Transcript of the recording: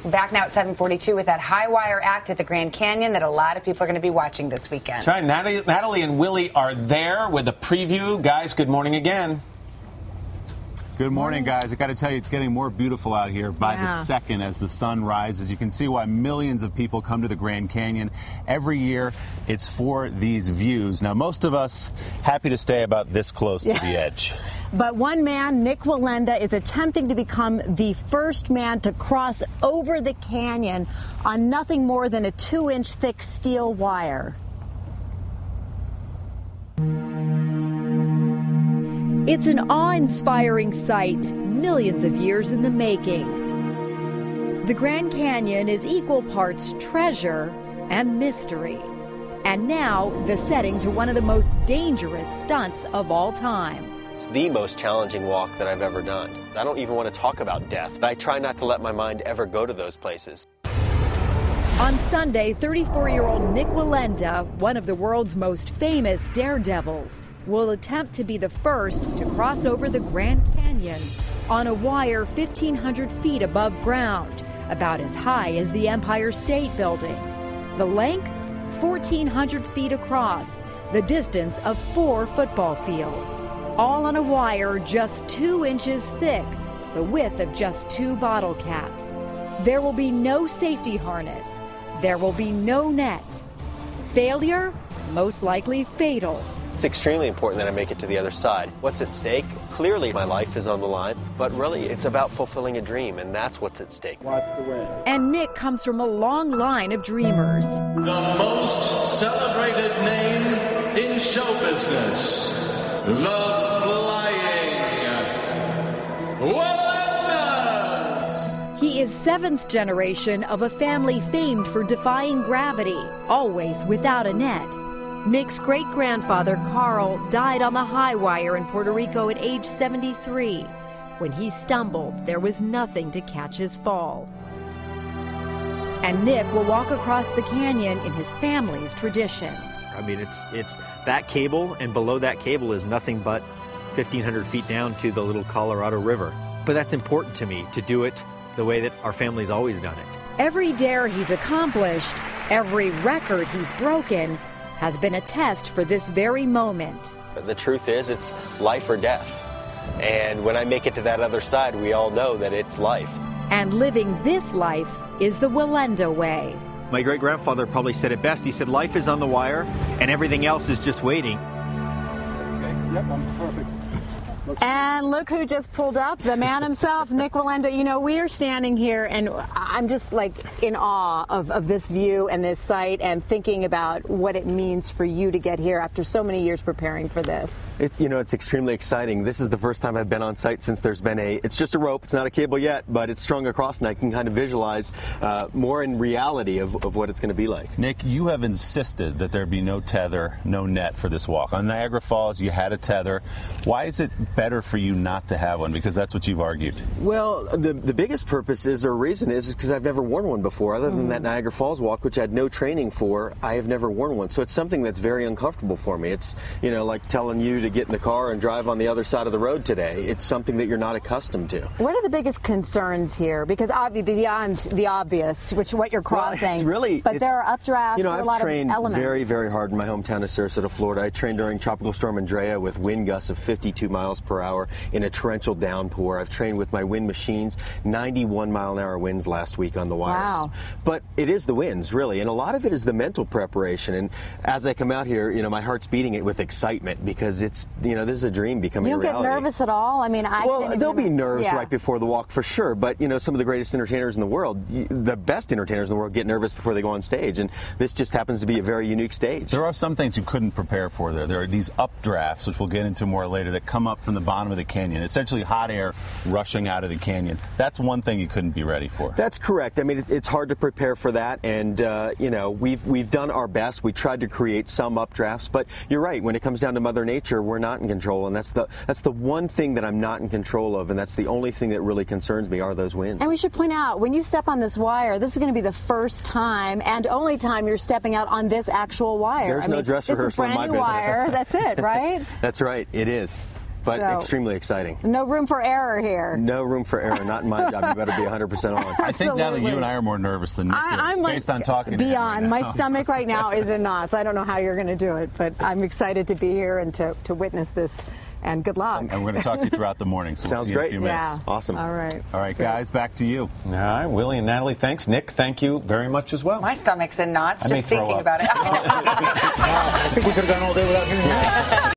Back now at 7:42 with that high wire act at the Grand Canyon that a lot of people are going to be watching this weekend. That's right. Natalie and Willie are there with a preview. Guys, good morning again. Good morning, guys. I got to tell you, it's getting more beautiful out here by the second as the sun rises. You can see why millions of people come to the Grand Canyon every year. It's for these views. Now, most of us happy to stay about this close to the edge. But one man, Nik Wallenda, is attempting to become the first man to cross over the canyon on nothing more than a 2-inch thick steel wire. It's an awe-inspiring sight, millions of years in the making. The Grand Canyon is equal parts treasure and mystery. And now, the setting to one of the most dangerous stunts of all time. It's the most challenging walk that I've ever done. I don't even want to talk about death, but I try not to let my mind ever go to those places. On Sunday, 34-year-old Nik Wallenda, one of the world's most famous daredevils, will attempt to be the first to cross over the Grand Canyon on a wire 1,500 feet above ground, about as high as the Empire State Building. The length, 1,400 feet across, the distance of 4 football fields. All on a wire just 2 inches thick, the width of just 2 bottle caps. There will be no safety harness. There will be no net. Failure, most likely fatal. It's extremely important that I make it to the other side. What's at stake? Clearly, my life is on the line, but really, it's about fulfilling a dream, and that's what's at stake. Watch the wind. And Nik comes from a long line of dreamers. The most celebrated name in show business, the Flying Wallendas. He is 7th generation of a family famed for defying gravity, always without a net. Nik's great-grandfather, Carl, died on the high wire in Puerto Rico at age 73. When he stumbled, there was nothing to catch his fall. And Nik will walk across the canyon in his family's tradition. I mean, it's that cable, and below that cable is nothing but 1,500 feet down to the little Colorado River. But that's important to me, to do it the way that our family's always done it. Every dare he's accomplished, every record he's broken, has been a test for this very moment. The truth is, it's life or death. And when I make it to that other side, we all know that it's life. And living this life is the Wallenda way. My great-grandfather probably said it best. He said, life is on the wire, and everything else is just waiting. Okay. Yep, I'm perfect. And look who just pulled up, the man himself, Nik Wallenda. You know, we are standing here, and I'm just like in awe of this view and this site, and thinking about what it means for you to get here after so many years preparing for this. It's extremely exciting. This is the first time I've been on site since there's been it's just a rope. It's not a cable yet, but it's strung across, and I can kind of visualize more in reality of what it's going to be like. Nik, you have insisted that there be no tether, no net for this walk. On Niagara Falls, you had a tether. Why is it better for you not to have one? Because that's what you've argued. Well, the biggest purpose reason is because I've never worn one before. Other than that Niagara Falls walk, which I had no training for, I have never worn one. So it's something that's very uncomfortable for me. It's, like telling you to get in the car and drive on the other side of the road today. It's something that you're not accustomed to. What are the biggest concerns here? Because beyond the obvious, what you're crossing, but there are updrafts, I've trained very, very hard in my hometown of Sarasota, Florida. I trained during Tropical Storm Andrea with wind gusts of 52 miles per hour in a torrential downpour. I've trained with my wind machines, 91-mile-an-hour winds last week on the wires. Wow. But it is the winds, really, and a lot of it is the mental preparation. And as I come out here, my heart's beating it with excitement because it's, this is a dream becoming a reality. You don't get nervous at all? I mean, there'll be nerves right before the walk for sure, but, some of the greatest entertainers in the world, the best entertainers in the world get nervous before they go on stage, and this just happens to be a very unique stage. There are some things you couldn't prepare for there. There are these updrafts, which we'll get into more later, that come up from the bottom of the canyon, essentially hot air rushing out of the canyon. That's one thing you couldn't be ready for. That's correct. I mean, it's hard to prepare for that, and we've done our best. We tried to create some updrafts, but you're right. When it comes down to Mother Nature, we're not in control, and that's the one thing that I'm not in control of, and that's the only thing that really concerns me are those winds. And we should point out, when you step on this wire, this is going to be the first time and only time you're stepping out on this actual wire. There's no dress rehearsal in my business. Wire. That's it, right? That's right. It is. but So, extremely exciting. No room for error here. No room for error. Not in my job. You better be 100% on. I think now that you and I are more nervous than Nick is, I'm based on talking to him beyond. right now. My stomach right now is in knots. I don't know how you're going to do it, but I'm excited to be here and to witness this. And good luck. And we're going to talk to you throughout the morning. So Sounds we'll see you great. in a few minutes. Yeah. Awesome. All right. All right, guys, back to you. All right, Willie and Natalie, thanks. Nick, thank you very much as well. My stomach's in knots I may just throw thinking up. about it. I think we could have gone all day without hearing that.